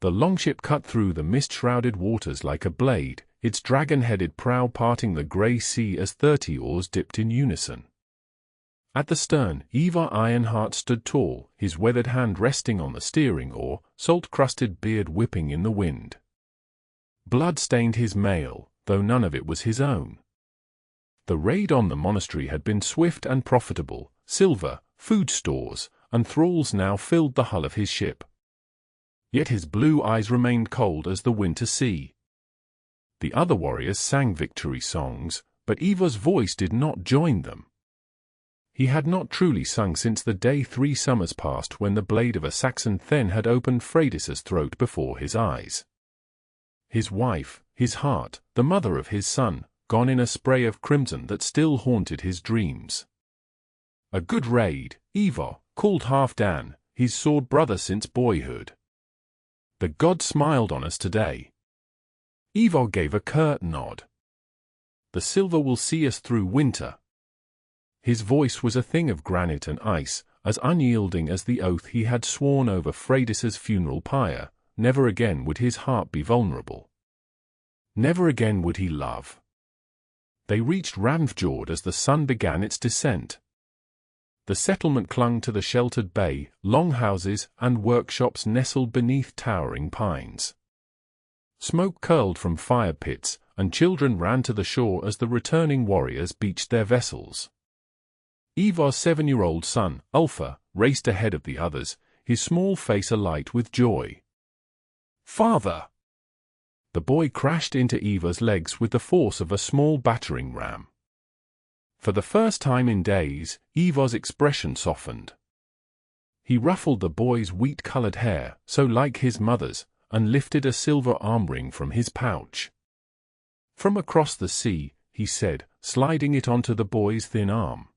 The longship cut through the mist-shrouded waters like a blade, its dragon-headed prow parting the grey sea as 30 oars dipped in unison. At the stern, Ivar Ironheart stood tall, his weathered hand resting on the steering oar, salt-crusted beard whipping in the wind. Blood stained his mail, though none of it was his own. The raid on the monastery had been swift and profitable. Silver, food stores, and thralls now filled the hull of his ship. Yet his blue eyes remained cold as the winter sea. The other warriors sang victory songs, but Ivar's voice did not join them. He had not truly sung since the day 3 summers past when the blade of a Saxon then had opened Freydis's throat before his eyes. His wife, his heart, the mother of his son, gone in a spray of crimson that still haunted his dreams. A good raid, Ivar, called Halfdan, his sword brother since boyhood. The god smiled on us today. Ivar gave a curt nod. The silver will see us through winter. His voice was a thing of granite and ice, as unyielding as the oath he had sworn over Freydis's funeral pyre. Never again would his heart be vulnerable. Never again would he love. They reached Ravnfjord as the sun began its descent. The settlement clung to the sheltered bay, longhouses and workshops nestled beneath towering pines. Smoke curled from fire pits, and children ran to the shore as the returning warriors beached their vessels. Ivar's 7-year-old son, Ulfr, raced ahead of the others, his small face alight with joy. "Father!" The boy crashed into Ivar's legs with the force of a small battering ram. For the first time in days, Ivar's expression softened. He ruffled the boy's wheat-colored hair, so like his mother's, and lifted a silver arm ring from his pouch. "From across the sea," he said, sliding it onto the boy's thin arm.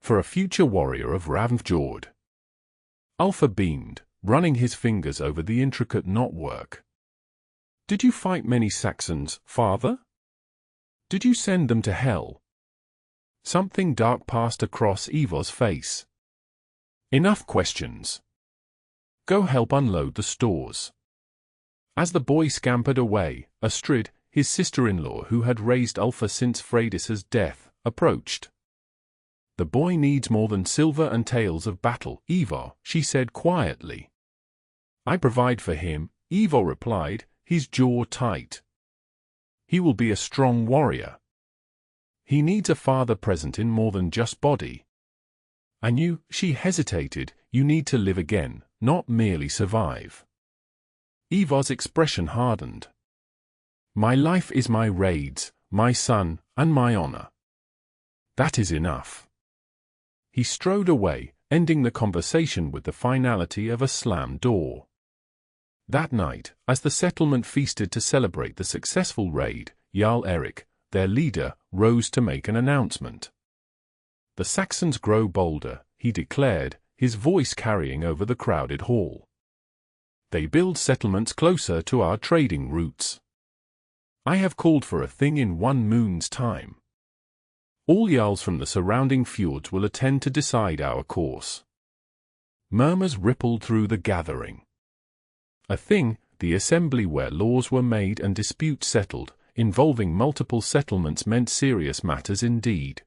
"For a future warrior of Ravnfjord." Ulfr beamed, running his fingers over the intricate knotwork. "Did you fight many Saxons, father? Did you send them to hell?" Something dark passed across Ivar's face. "Enough questions. Go help unload the stores." As the boy scampered away, Astrid, his sister-in-law who had raised Ulfr since Freydis's death, approached. "The boy needs more than silver and tales of battle, Ivar," she said quietly. "I provide for him," Ivar replied, his jaw tight. "He will be a strong warrior. He needs a father present in more than just body. And you," she hesitated, "you need to live again, not merely survive." Ivar's expression hardened. "My life is my raids, my son, and my honor. That is enough." He strode away, ending the conversation with the finality of a slammed door. That night, as the settlement feasted to celebrate the successful raid, Jarl Erik, their leader, rose to make an announcement. "The Saxons grow bolder," he declared, his voice carrying over the crowded hall. "They build settlements closer to our trading routes. I have called for a thing in 1 moon's time. All Jarls from the surrounding fjords will attend to decide our course." Murmurs rippled through the gathering. A thing, the assembly where laws were made and disputes settled, involving multiple settlements meant serious matters indeed.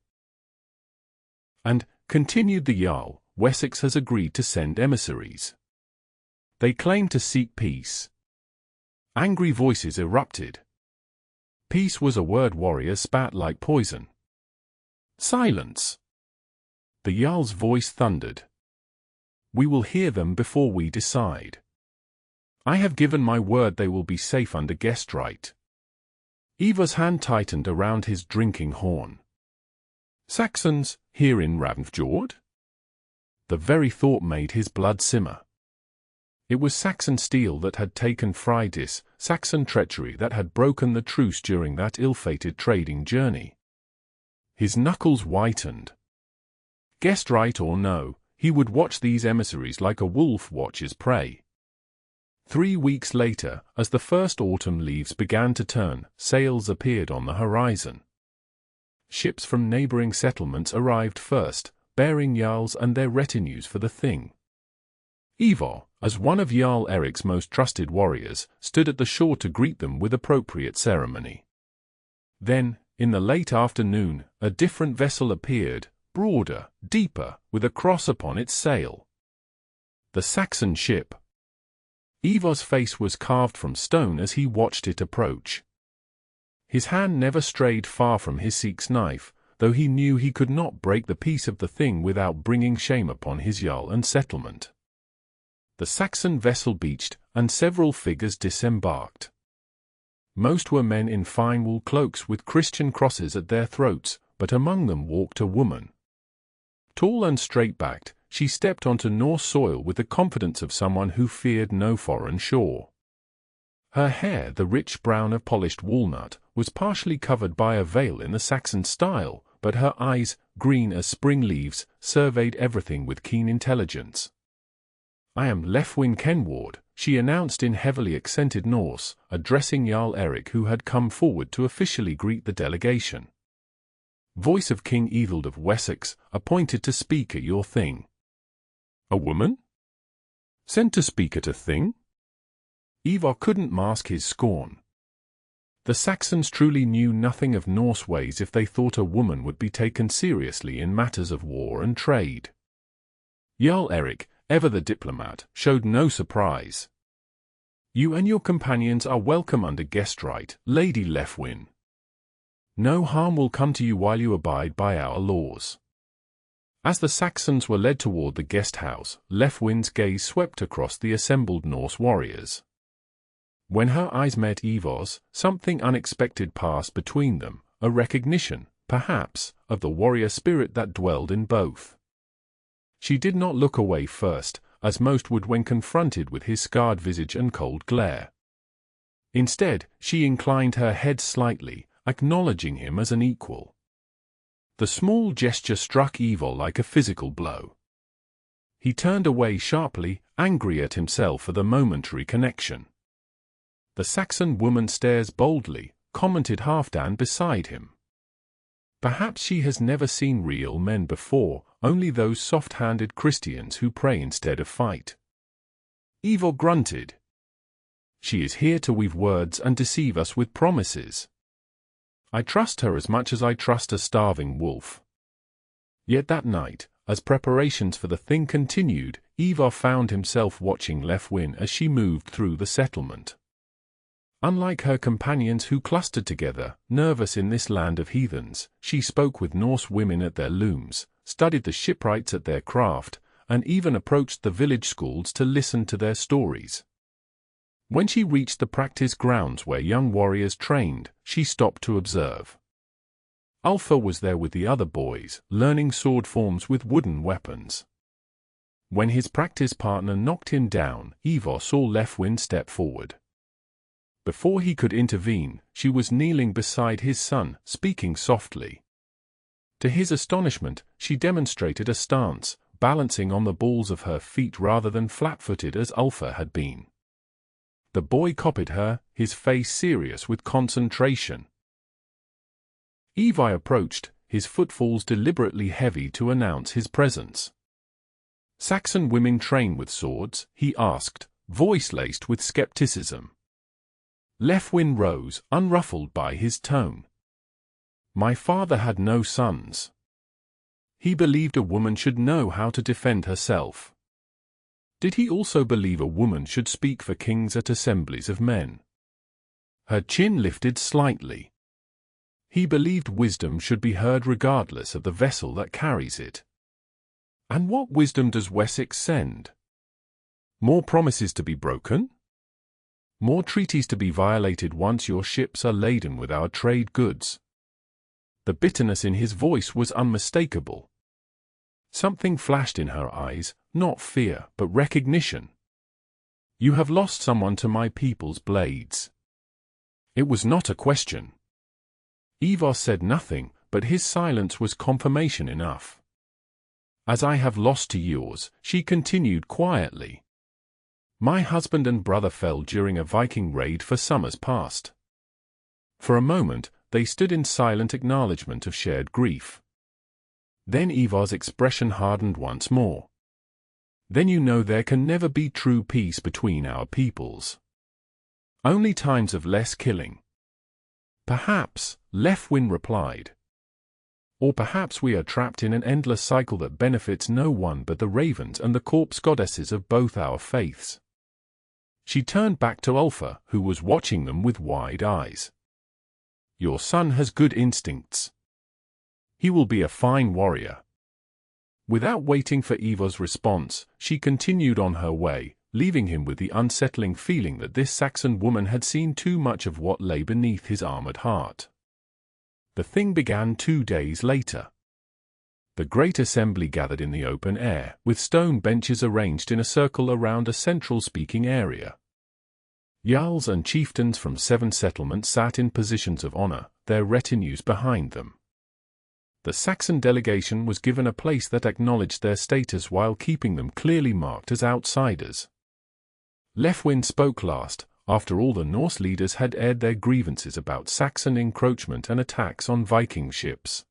"And," continued the Jarl, "Wessex has agreed to send emissaries. They claim to seek peace." Angry voices erupted. Peace was a word warriors spat like poison. "Silence!" The Jarl's voice thundered. "We will hear them before we decide. I have given my word they will be safe under guest right." Ivar's hand tightened around his drinking horn. "Saxons, here in Ravnfjord?" The very thought made his blood simmer. It was Saxon steel that had taken Freydis, Saxon treachery that had broken the truce during that ill-fated trading journey. His knuckles whitened. Guest right or no, he would watch these emissaries like a wolf watches prey. 3 weeks later, as the first autumn leaves began to turn, sails appeared on the horizon. Ships from neighboring settlements arrived first, bearing jarls and their retinues for the thing. Ivar, as one of Jarl Eric's most trusted warriors, stood at the shore to greet them with appropriate ceremony. Then, in the late afternoon, a different vessel appeared, broader, deeper, with a cross upon its sail. The Saxon ship. Ivar's face was carved from stone as he watched it approach. His hand never strayed far from his Seek's knife, though he knew he could not break the peace of the thing without bringing shame upon his Jarl and settlement. The Saxon vessel beached, and several figures disembarked. Most were men in fine wool cloaks with Christian crosses at their throats, but among them walked a woman. Tall and straight-backed, she stepped onto Norse soil with the confidence of someone who feared no foreign shore. Her hair, the rich brown of polished walnut, was partially covered by a veil in the Saxon style, but her eyes, green as spring leaves, surveyed everything with keen intelligence. "I am Leofwynn Kenward," she announced in heavily accented Norse, addressing Jarl Eric, who had come forward to officially greet the delegation. "Voice of King Ethelred of Wessex, appointed to speak at your thing." "A woman? Sent to speak at a thing?" Ivar couldn't mask his scorn. The Saxons truly knew nothing of Norse ways if they thought a woman would be taken seriously in matters of war and trade. Jarl Eric, ever the diplomat, showed no surprise. "You and your companions are welcome under guest right, Lady Leofwynn. No harm will come to you while you abide by our laws." As the Saxons were led toward the guest house, Leofwynn's gaze swept across the assembled Norse warriors. When her eyes met Ivar's, something unexpected passed between them, a recognition, perhaps, of the warrior spirit that dwelled in both. She did not look away first, as most would when confronted with his scarred visage and cold glare. Instead, she inclined her head slightly, acknowledging him as an equal. The small gesture struck Ivar like a physical blow. He turned away sharply, angry at himself for the momentary connection. The Saxon woman stares boldly, commented Halfdan beside him. Perhaps she has never seen real men before, only those soft-handed Christians who pray instead of fight. Ivar grunted. "She is here to weave words and deceive us with promises. I trust her as much as I trust a starving wolf." Yet that night, as preparations for the thing continued, Ivar found himself watching Leofwynn as she moved through the settlement. Unlike her companions who clustered together, nervous in this land of heathens, she spoke with Norse women at their looms, studied the shipwrights at their craft, and even approached the village schools to listen to their stories. When she reached the practice grounds where young warriors trained, she stopped to observe. Ulfr was there with the other boys, learning sword forms with wooden weapons. When his practice partner knocked him down, Ivar saw Leofwynn step forward. Before he could intervene, she was kneeling beside his son, speaking softly. To his astonishment, she demonstrated a stance, balancing on the balls of her feet rather than flat-footed as Ulfr had been. The boy copied her, his face serious with concentration. Ivar approached, his footfalls deliberately heavy to announce his presence. "Saxon women train with swords?" he asked, voice laced with skepticism. Leofwynn rose, unruffled by his tone. "My father had no sons. He believed a woman should know how to defend herself." Did he also believe a woman should speak for kings at assemblies of men? Her chin lifted slightly. He believed wisdom should be heard regardless of the vessel that carries it. And what wisdom does Wessex send? More promises to be broken? More treaties to be violated once your ships are laden with our trade goods? The bitterness in his voice was unmistakable. Something flashed in her eyes, not fear, but recognition. "You have lost someone to my people's blades." It was not a question. Ivar said nothing, but his silence was confirmation enough. "As I have lost to yours," she continued quietly. "My husband and brother fell during a Viking raid for summers past." For a moment, they stood in silent acknowledgement of shared grief. Then Ivar's expression hardened once more. then you know there can never be true peace between our peoples. Only times of less killing. Perhaps, Leofwynn replied. Or perhaps we are trapped in an endless cycle that benefits no one but the ravens and the corpse goddesses of both our faiths. She turned back to Ulfa, who was watching them with wide eyes. Your son has good instincts. He will be a fine warrior. Without waiting for Ivar's response, she continued on her way, leaving him with the unsettling feeling that this Saxon woman had seen too much of what lay beneath his armored heart. The thing began 2 days later. The great assembly gathered in the open air, with stone benches arranged in a circle around a central speaking area. Jarls and chieftains from 7 settlements sat in positions of honor, their retinues behind them. The Saxon delegation was given a place that acknowledged their status while keeping them clearly marked as outsiders. Leofwynn spoke last, after all the Norse leaders had aired their grievances about Saxon encroachment and attacks on Viking ships.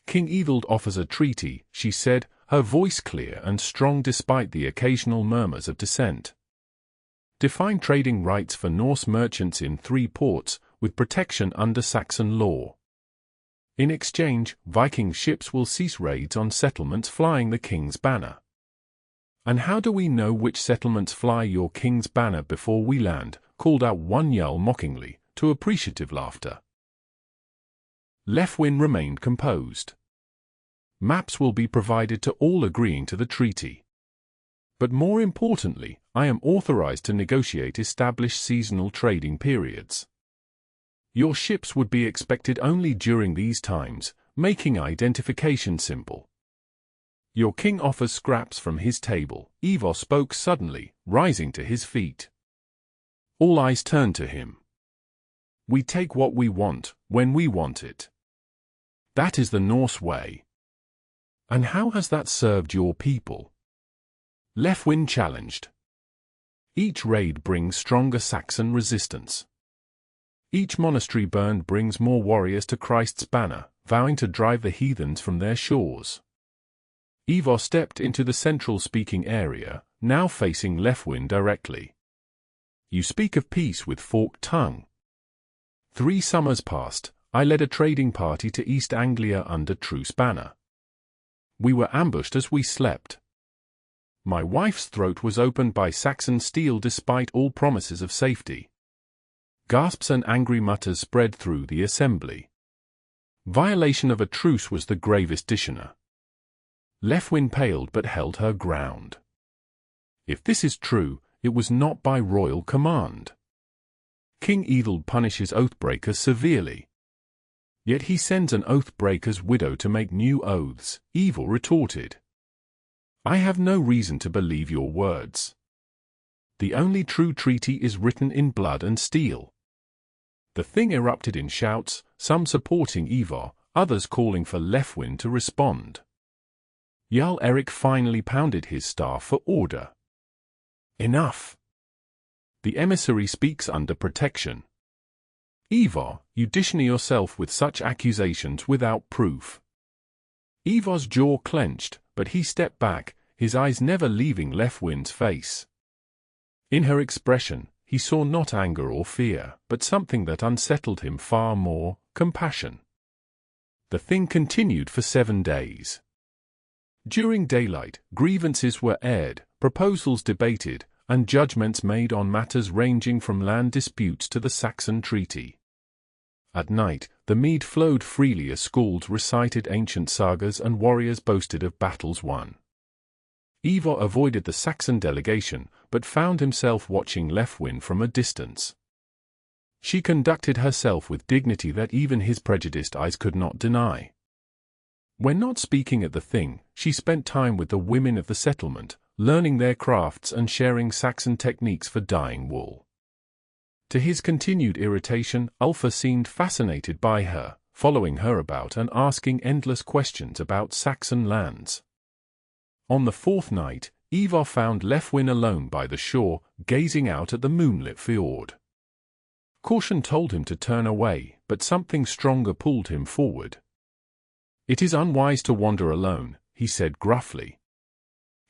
King Evold offers a treaty, she said, her voice clear and strong despite the occasional murmurs of dissent. Define trading rights for Norse merchants in 3 ports, with protection under Saxon law. In exchange, Viking ships will cease raids on settlements flying the king's banner. And how do we know which settlements fly your king's banner before we land? Called out one Jarl mockingly, to appreciative laughter. Leofwynn remained composed. Maps will be provided to all agreeing to the treaty. But more importantly, I am authorized to negotiate established seasonal trading periods. Your ships would be expected only during these times, making identification simple. Your king offers scraps from his table, Ivar spoke suddenly, rising to his feet. All eyes turned to him. We take what we want, when we want it. That is the Norse way. And how has that served your people? Leofwynn challenged. Each raid brings stronger Saxon resistance. Each monastery burned brings more warriors to Christ's banner, vowing to drive the heathens from their shores. Ivar stepped into the central speaking area, now facing Leofwynn directly. You speak of peace with forked tongue. 3 summers passed, I led a trading party to East Anglia under truce banner. We were ambushed as we slept. My wife's throat was opened by Saxon steel despite all promises of safety. Gasps and angry mutters spread through the assembly. Violation of a truce was the gravest dishonor. Leofwynn paled but held her ground. If this is true, it was not by royal command. King Evold punishes oathbreakers severely. Yet he sends an oathbreaker's widow to make new oaths, Ivar retorted. I have no reason to believe your words. The only true treaty is written in blood and steel. The thing erupted in shouts, some supporting Ivar, others calling for Leofwynn to respond. Jarl Erik finally pounded his staff for order. Enough. The emissary speaks under protection. Ivar, you dishonor yourself with such accusations without proof. Ivar's jaw clenched, but he stepped back, his eyes never leaving Leofwynn's face. In her expression, he saw not anger or fear, but something that unsettled him far more, compassion. The thing continued for 7 days. During daylight, grievances were aired, proposals debated, and judgments made on matters ranging from land disputes to the Saxon treaty. At night, the mead flowed freely as skalds recited ancient sagas and warriors boasted of battles won. Ivar avoided the Saxon delegation, but found himself watching Leofwynn from a distance. She conducted herself with dignity that even his prejudiced eyes could not deny. When not speaking at the thing, she spent time with the women of the settlement, learning their crafts and sharing Saxon techniques for dyeing wool. To his continued irritation, Ulfa seemed fascinated by her, following her about and asking endless questions about Saxon lands. On the 4th night, Ivar found Leofwynn alone by the shore, gazing out at the moonlit fjord. Caution told him to turn away, but something stronger pulled him forward. It is unwise to wander alone, he said gruffly.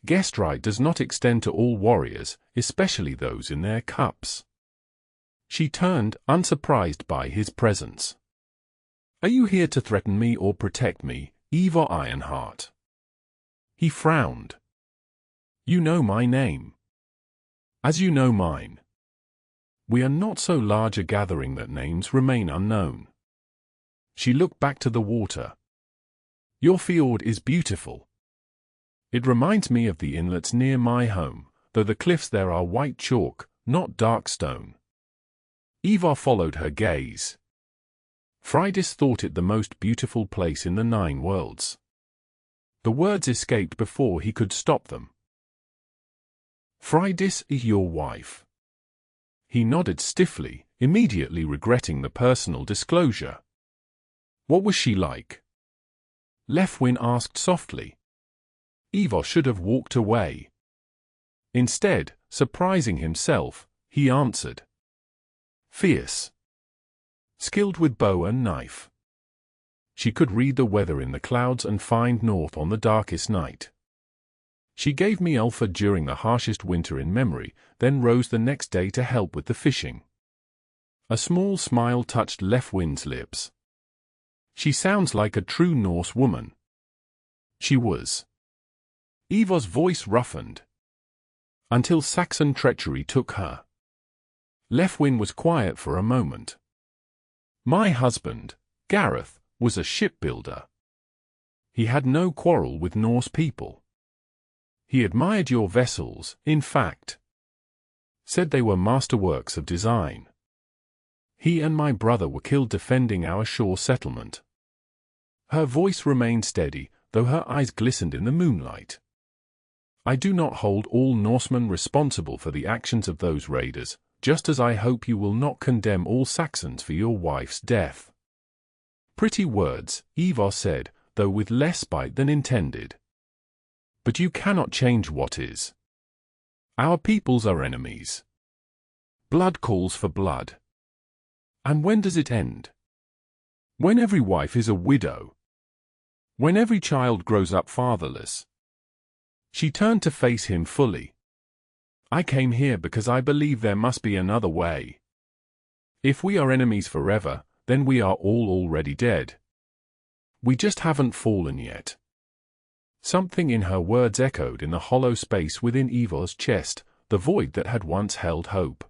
guest right does not extend to all warriors, especially those in their cups. She turned, unsurprised by his presence. Are you here to threaten me or protect me, Ivar Ironheart? He frowned. You know my name. As you know mine. We are not so large a gathering that names remain unknown. She looked back to the water. Your fjord is beautiful. It reminds me of the inlets near my home, though the cliffs there are white chalk, not dark stone. Ivar followed her gaze. Freydis thought it the most beautiful place in the 9 worlds. The words escaped before he could stop them. Freydis is your wife. He nodded stiffly, immediately regretting the personal disclosure. What was she like? Leofwynn asked softly. Ivar should have walked away. Instead, surprising himself, he answered. Fierce. Skilled with bow and knife. She could read the weather in the clouds and find north on the darkest night. She gave me Alpha during the harshest winter in memory, then rose the next day to help with the fishing. A small smile touched Leofwynn's lips. She sounds like a true Norse woman. She was. Ivar's voice roughened. Until Saxon treachery took her. Leofwynn was quiet for a moment. My husband, Gareth, was a shipbuilder. He had no quarrel with Norse people. He admired your vessels, in fact. Said they were masterworks of design. He and my brother were killed defending our shore settlement. Her voice remained steady, though her eyes glistened in the moonlight. I do not hold all Norsemen responsible for the actions of those raiders, just as I hope you will not condemn all Saxons for your wife's death. Pretty words, Ivar said, though with less spite than intended. But you cannot change what is. Our peoples are enemies. Blood calls for blood. And when does it end? When every wife is a widow. When every child grows up fatherless. She turned to face him fully. I came here because I believe there must be another way. If we are enemies forever, then we are all already dead. We just haven't fallen yet. Something in her words echoed in the hollow space within Ivar's chest, the void that had once held hope.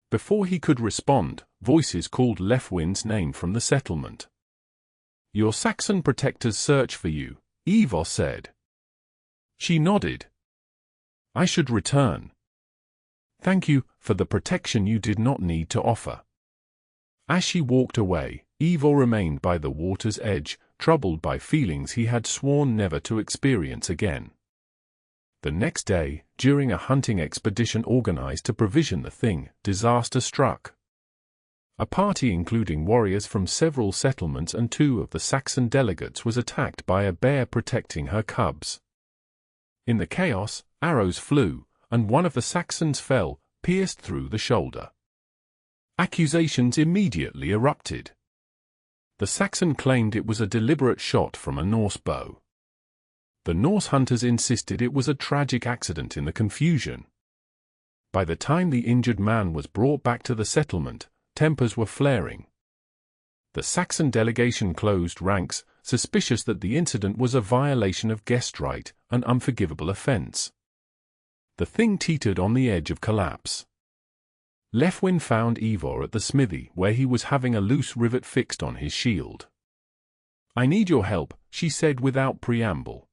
Before he could respond, voices called Leofwynn's name from the settlement. Your Saxon protectors search for you, Ivar said. She nodded. I should return. Thank you for the protection you did not need to offer. As she walked away, Ivar remained by the water's edge, troubled by feelings he had sworn never to experience again. The next day, during a hunting expedition organized to provision the thing, disaster struck. A party including warriors from several settlements and 2 of the Saxon delegates was attacked by a bear protecting her cubs. In the chaos, arrows flew, and one of the Saxons fell, pierced through the shoulder. Accusations immediately erupted. The Saxon claimed it was a deliberate shot from a Norse bow. The Norse hunters insisted it was a tragic accident in the confusion. By the time the injured man was brought back to the settlement, tempers were flaring. The Saxon delegation closed ranks, suspicious that the incident was a violation of guest right, an unforgivable offense. The thing teetered on the edge of collapse. Leofwynn found Ivar at the smithy, where he was having a loose rivet fixed on his shield. I need your help, she said without preamble.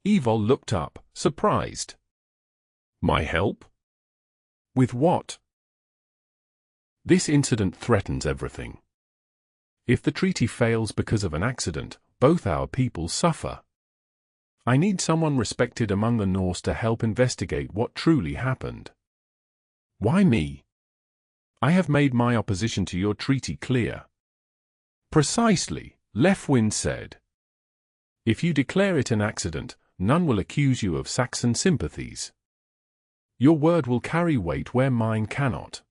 Ivar looked up, surprised. My help? With what? This incident threatens everything. If the treaty fails because of an accident, both our peoples suffer. I need someone respected among the Norse to help investigate what truly happened. Why me? I have made my opposition to your treaty clear. Precisely, Leofwynn said. If you declare it an accident, none will accuse you of Saxon sympathies. Your word will carry weight where mine cannot.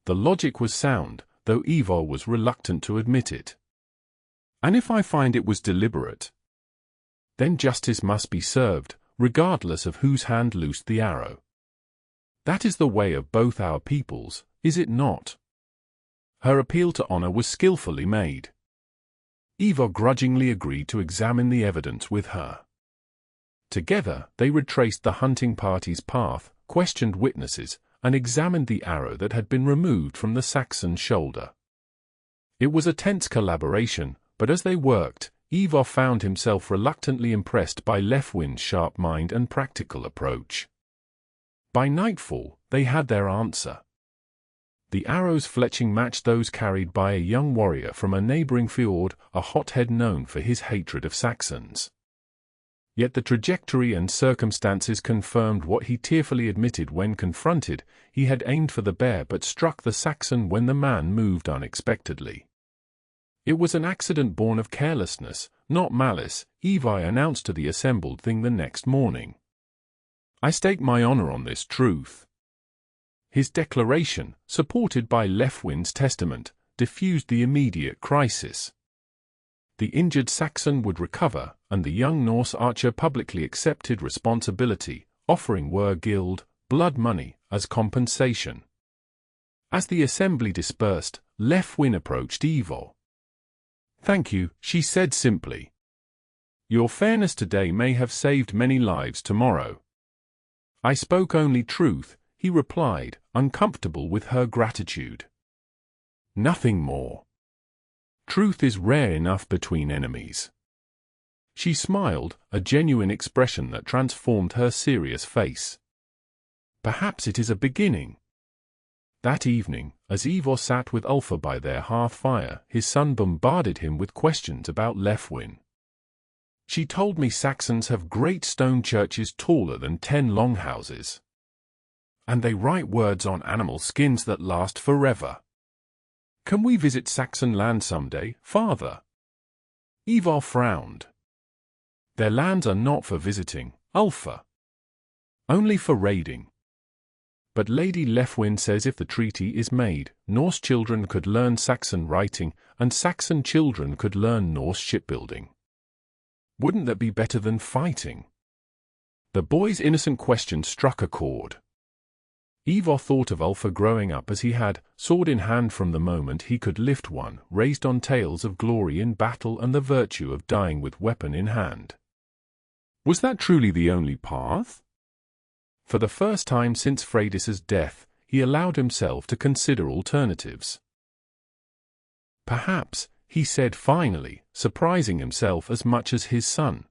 The logic was sound, though Ivar was reluctant to admit it. And if I find it was deliberate? Then justice must be served, regardless of whose hand loosed the arrow. That is the way of both our peoples, is it not? Her appeal to honor was skillfully made. Ivar grudgingly agreed to examine the evidence with her. Together, they retraced the hunting party's path, questioned witnesses, and examined the arrow that had been removed from the Saxon's shoulder. It was a tense collaboration, but as they worked, Ivar found himself reluctantly impressed by Leofwynn's sharp mind and practical approach. By nightfall, they had their answer. The arrow's fletching matched those carried by a young warrior from a neighboring fjord, a hothead known for his hatred of Saxons. Yet the trajectory and circumstances confirmed what he tearfully admitted when confronted: he had aimed for the bear but struck the Saxon when the man moved unexpectedly. It was an accident born of carelessness, not malice, Ivar announced to the assembled thing the next morning. I stake my honor on this truth. His declaration, supported by Leofwynn's testament, diffused the immediate crisis. The injured Saxon would recover, and the young Norse archer publicly accepted responsibility, offering guild blood money as compensation. As the assembly dispersed, Leofwynn approached Ivar. "Thank you," she said simply. "Your fairness today may have saved many lives tomorrow." "I spoke only truth," he replied, uncomfortable with her gratitude. "Nothing more. Truth is rare enough between enemies." She smiled, a genuine expression that transformed her serious face. "Perhaps it is a beginning." That evening, as Ivar sat with Ulfa by their hearth fire, his son bombarded him with questions about Leofwynn. "She told me Saxons have great stone churches taller than 10 longhouses. And they write words on animal skins that last forever. Can we visit Saxon land someday, father?" Ivar frowned. "Their lands are not for visiting, Ulfa. Only for raiding. But Lady Leofwynn says if the treaty is made, Norse children could learn Saxon writing, and Saxon children could learn Norse shipbuilding. Wouldn't that be better than fighting?" The boy's innocent question struck a chord. Ivar thought of Ulfa growing up as he had, sword in hand from the moment he could lift one, raised on tales of glory in battle and the virtue of dying with weapon in hand. Was that truly the only path? For the first time since Freydis's death, he allowed himself to consider alternatives. "Perhaps," he said finally, surprising himself as much as his son.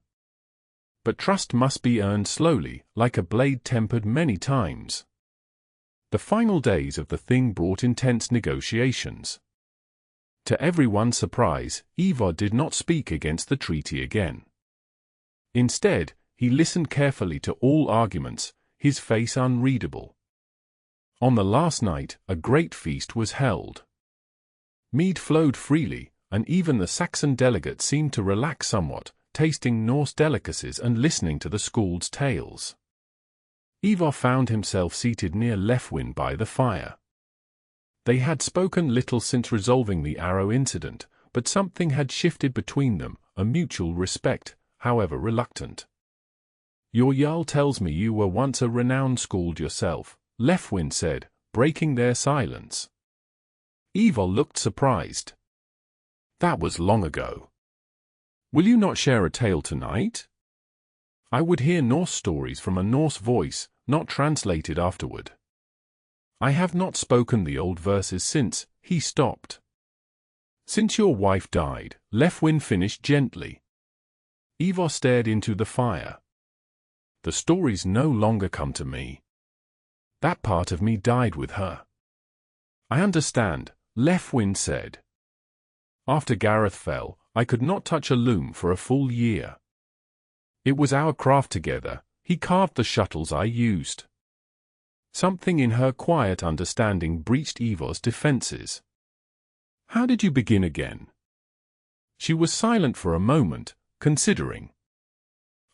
"But trust must be earned slowly, like a blade tempered many times." The final days of the thing brought intense negotiations. To everyone's surprise, Ivar did not speak against the treaty again. Instead, he listened carefully to all arguments, his face unreadable. On the last night, a great feast was held. Mead flowed freely, and even the Saxon delegates seemed to relax somewhat, tasting Norse delicacies and listening to the skald's tales. Ivar found himself seated near Leofwynn by the fire. They had spoken little since resolving the arrow incident, but something had shifted between them, a mutual respect, however reluctant. "Your Jarl tells me you were once a renowned skald yourself," Leofwynn said, breaking their silence. Ivar looked surprised. "That was long ago. Will you not share a tale tonight? I would hear Norse stories from a Norse voice, not translated afterward. I have not spoken the old verses since," he stopped. "Since your wife died," Leofwynn finished gently. Ivar stared into the fire. "The stories no longer come to me. That part of me died with her." "I understand," Leofwynn said. "After Gareth fell, I could not touch a loom for a full year. It was our craft together, he carved the shuttles I used." Something in her quiet understanding breached Ivar's defenses. "How did you begin again?" She was silent for a moment, considering.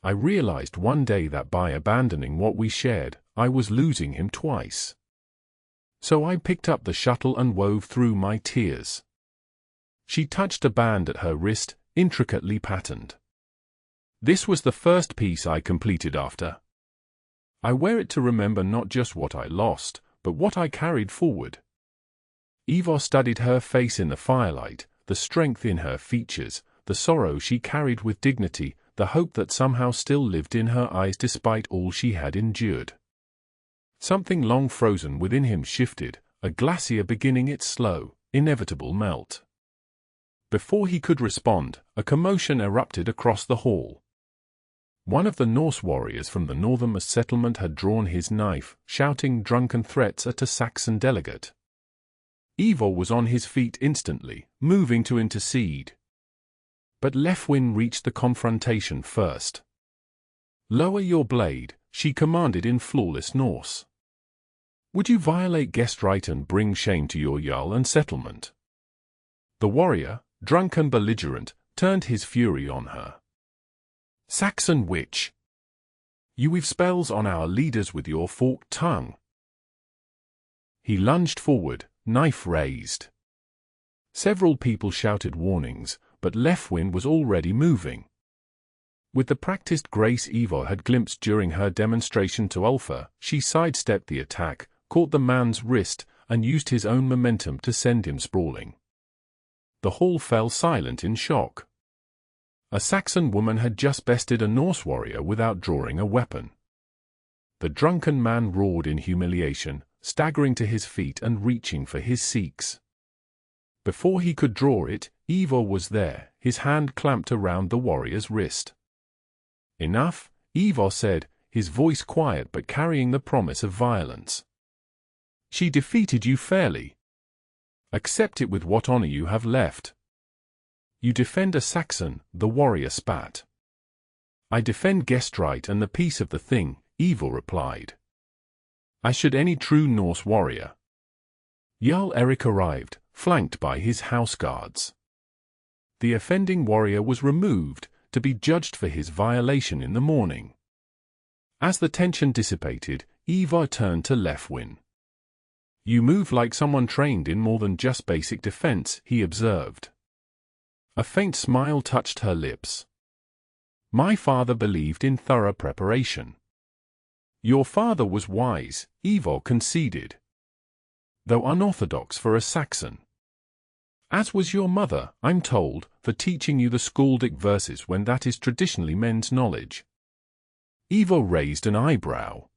"I realized one day that by abandoning what we shared, I was losing him twice. So I picked up the shuttle and wove through my tears." She touched a band at her wrist, intricately patterned. This was the first piece I completed after. I wear it to remember not just what I lost, but what I carried forward. Ivar studied her face in the firelight, the strength in her features, the sorrow she carried with dignity, the hope that somehow still lived in her eyes despite all she had endured. Something long frozen within him shifted, a glacier beginning its slow, inevitable melt. Before he could respond, a commotion erupted across the hall. One of the Norse warriors from the northernmost settlement had drawn his knife, shouting drunken threats at a Saxon delegate. Ivar was on his feet instantly, moving to intercede. But Leofwynn reached the confrontation first. "Lower your blade," she commanded in flawless Norse. "Would you violate guest right and bring shame to your jarl and settlement?" The warrior, drunk and belligerent, turned his fury on her. "Saxon witch! You weave spells on our leaders with your forked tongue." He lunged forward, knife raised. Several people shouted warnings, but Leofwynn was already moving. With the practiced grace Ivar had glimpsed during her demonstration to Ulfa, she sidestepped the attack, caught the man's wrist, and used his own momentum to send him sprawling. The hall fell silent in shock. A Saxon woman had just bested a Norse warrior without drawing a weapon. The drunken man roared in humiliation, staggering to his feet and reaching for his seeks. Before he could draw it, Ivar was there, his hand clamped around the warrior's wrist. "Enough," Ivar said, his voice quiet but carrying the promise of violence. "She defeated you fairly. Accept it with what honor you have left." "You defend a Saxon," the warrior spat. "I defend guest right and the peace of the thing," Ivar replied. "As should any true Norse warrior." Jarl Erik arrived, flanked by his house guards. The offending warrior was removed, to be judged for his violation in the morning. As the tension dissipated, Ivar turned to Leofwynn. "You move like someone trained in more than just basic defense," he observed. A faint smile touched her lips. "My father believed in thorough preparation." "Your father was wise," Ivar conceded. "Though unorthodox for a Saxon. As was your mother, I'm told, for teaching you the skaldic verses when that is traditionally men's knowledge." Ivar raised an eyebrow.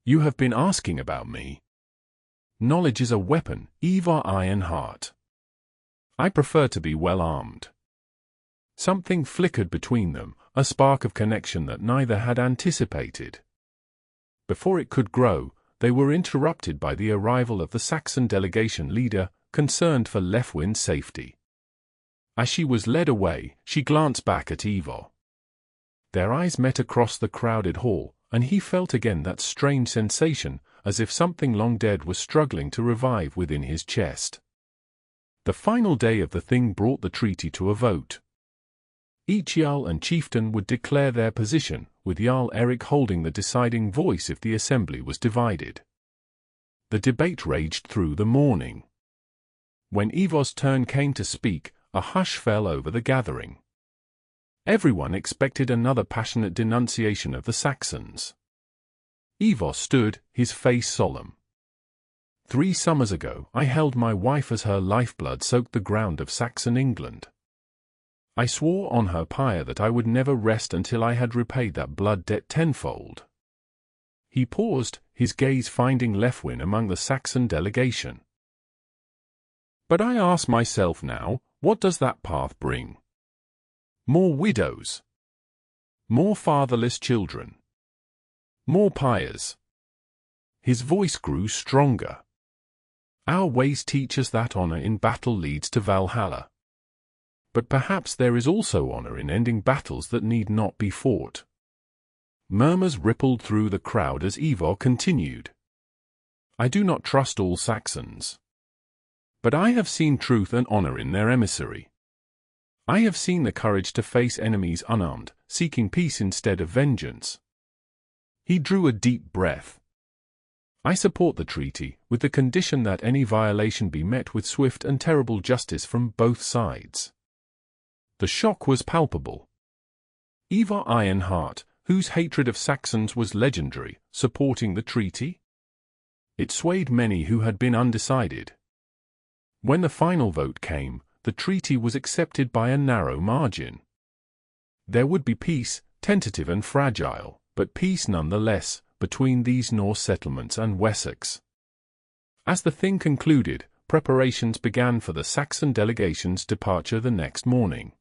"You have been asking about me." "Knowledge is a weapon, Ivar Ironheart. I prefer to be well armed." Something flickered between them, a spark of connection that neither had anticipated. Before it could grow, they were interrupted by the arrival of the Saxon delegation leader, concerned for Leofwynn's safety. As she was led away, she glanced back at Ivar. Their eyes met across the crowded hall, and he felt again that strange sensation, as if something long dead was struggling to revive within his chest. The final day of the thing brought the treaty to a vote. Each jarl and chieftain would declare their position, with Jarl Erik holding the deciding voice if the assembly was divided. The debate raged through the morning. When Ivar's turn came to speak, a hush fell over the gathering. Everyone expected another passionate denunciation of the Saxons. Ivar stood, his face solemn. 3 summers ago, I held my wife as her lifeblood soaked the ground of Saxon England. I swore on her pyre that I would never rest until I had repaid that blood debt tenfold. He paused, his gaze finding Leofwynn among the Saxon delegation. But I ask myself now, what does that path bring? More widows. More fatherless children. More pyres. His voice grew stronger. Our ways teach us that honor in battle leads to Valhalla. But perhaps there is also honor in ending battles that need not be fought. Murmurs rippled through the crowd as Ivar continued. I do not trust all Saxons. But I have seen truth and honor in their emissary. I have seen the courage to face enemies unarmed, seeking peace instead of vengeance. He drew a deep breath. I support the treaty, with the condition that any violation be met with swift and terrible justice from both sides. The shock was palpable. Ivar Ironheart, whose hatred of Saxons was legendary, supporting the treaty? It swayed many who had been undecided. When the final vote came, the treaty was accepted by a narrow margin. There would be peace, tentative and fragile, but peace nonetheless, between these Norse settlements and Wessex. As the thing concluded, preparations began for the Saxon delegation's departure the next morning.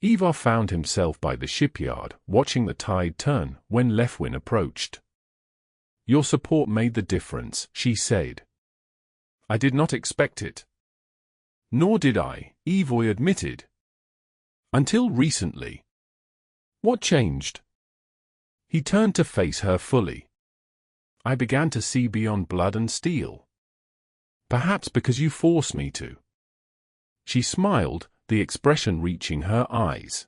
Ivar found himself by the shipyard, watching the tide turn, when Leofwynn approached. "Your support made the difference," she said. "I did not expect it." "Nor did I," Ivar admitted. "Until recently." "What changed?" He turned to face her fully. "I began to see beyond blood and steel. Perhaps because you forced me to." She smiled, the expression reaching her eyes.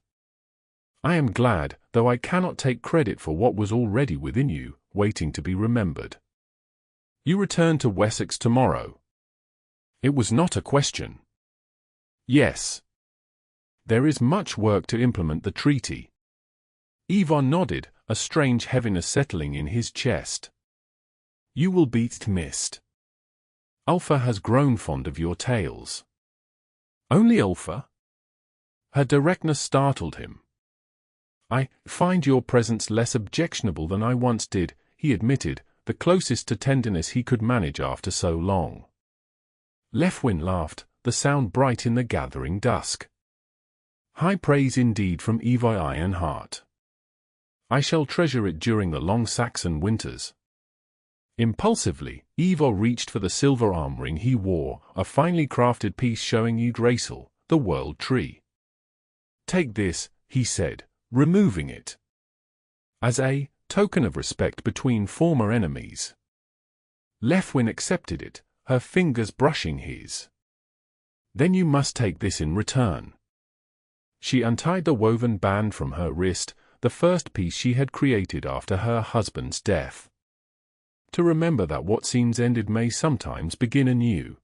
"I am glad, though I cannot take credit for what was already within you, waiting to be remembered. You return to Wessex tomorrow." It was not a question. "Yes." "There is much work to implement the treaty." Ivar nodded, a strange heaviness settling in his chest. "You will beat Mist. Ulfa has grown fond of your tales." "Only Ulfa?" Her directness startled him. "I find your presence less objectionable than I once did," he admitted, the closest to tenderness he could manage after so long. Leofwynn laughed, the sound bright in the gathering dusk. "High praise indeed from Ivar Ironheart. I shall treasure it during the long Saxon winters." Impulsively, Ivar reached for the silver arm ring he wore, a finely crafted piece showing Yggdrasil, the world tree. "Take this," he said, removing it. "As a token of respect between former enemies." Leofwynn accepted it, her fingers brushing his. "Then you must take this in return." She untied the woven band from her wrist, the first piece she had created after her husband's death. To remember that what seems ended may sometimes begin anew.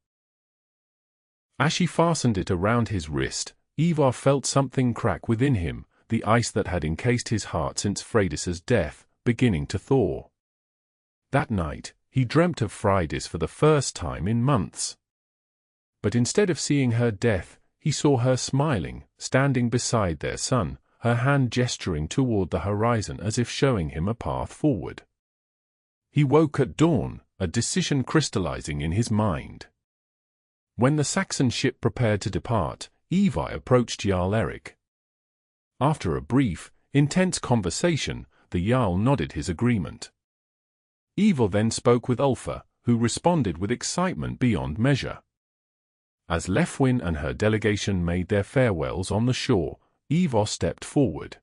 As she fastened it around his wrist, Ivar felt something crack within him, the ice that had encased his heart since Freydis's death, beginning to thaw. That night, he dreamt of Freydis for the first time in months. But instead of seeing her death, he saw her smiling, standing beside their son, her hand gesturing toward the horizon as if showing him a path forward. He woke at dawn, a decision crystallizing in his mind. When the Saxon ship prepared to depart, Ivar approached Jarl Erik. After a brief, intense conversation, the Jarl nodded his agreement. Ivar then spoke with Ulfa, who responded with excitement beyond measure. As Leofwynn and her delegation made their farewells on the shore, Ivar stepped forward.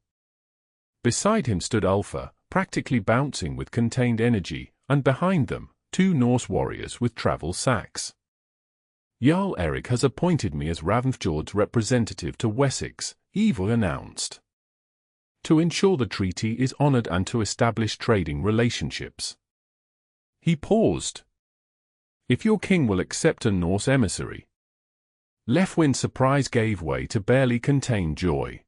Beside him stood Ulfa, practically bouncing with contained energy, and behind them, two Norse warriors with travel sacks. "Jarl Erik has appointed me as Ravnfjord's representative to Wessex," Ivar announced. "To ensure the treaty is honored and to establish trading relationships." He paused. "If your king will accept a Norse emissary." Leofwynn's surprise gave way to barely contained joy.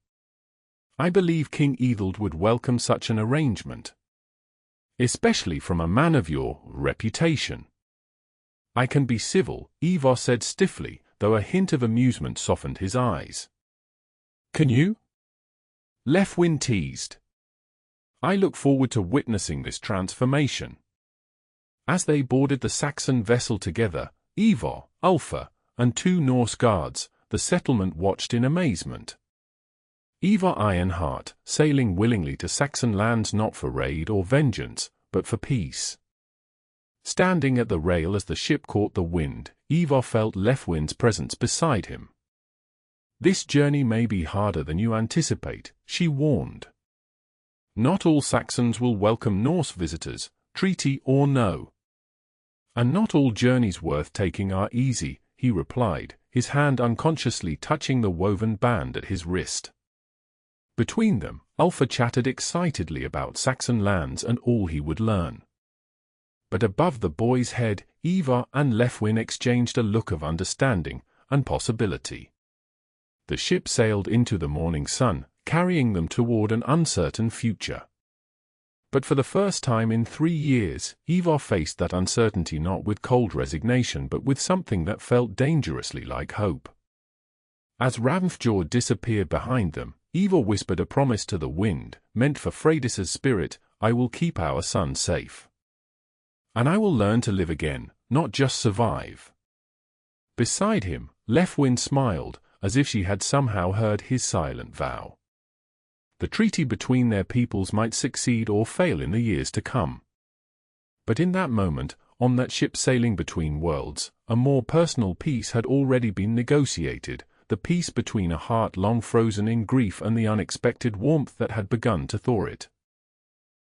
"I believe King Ethelred would welcome such an arrangement. Especially from a man of your reputation." "I can be civil," Ivar said stiffly, though a hint of amusement softened his eyes. "Can you?" Leofwynn teased. "I look forward to witnessing this transformation." As they boarded the Saxon vessel together, Ivar, Ulfa, and two Norse guards, the settlement watched in amazement. Ivar Ironheart, sailing willingly to Saxon lands not for raid or vengeance, but for peace. Standing at the rail as the ship caught the wind, Ivar felt Leofwynn's presence beside him. "This journey may be harder than you anticipate," she warned. "Not all Saxons will welcome Norse visitors, treaty or no. And not all journeys worth taking are easy," he replied, his hand unconsciously touching the woven band at his wrist. Between them, Ulfa chatted excitedly about Saxon lands and all he would learn. But above the boy's head, Ivar and Leofwynn exchanged a look of understanding and possibility. The ship sailed into the morning sun, carrying them toward an uncertain future. But for the first time in 3 years, Ivar faced that uncertainty not with cold resignation but with something that felt dangerously like hope. As Ravnfjord disappeared behind them, Ivar whispered a promise to the wind, meant for Freydis's spirit: "I will keep our son safe. And I will learn to live again, not just survive." Beside him, Leofwynn smiled, as if she had somehow heard his silent vow. The treaty between their peoples might succeed or fail in the years to come. But in that moment, on that ship sailing between worlds, a more personal peace had already been negotiated, the peace between a heart long frozen in grief and the unexpected warmth that had begun to thaw it.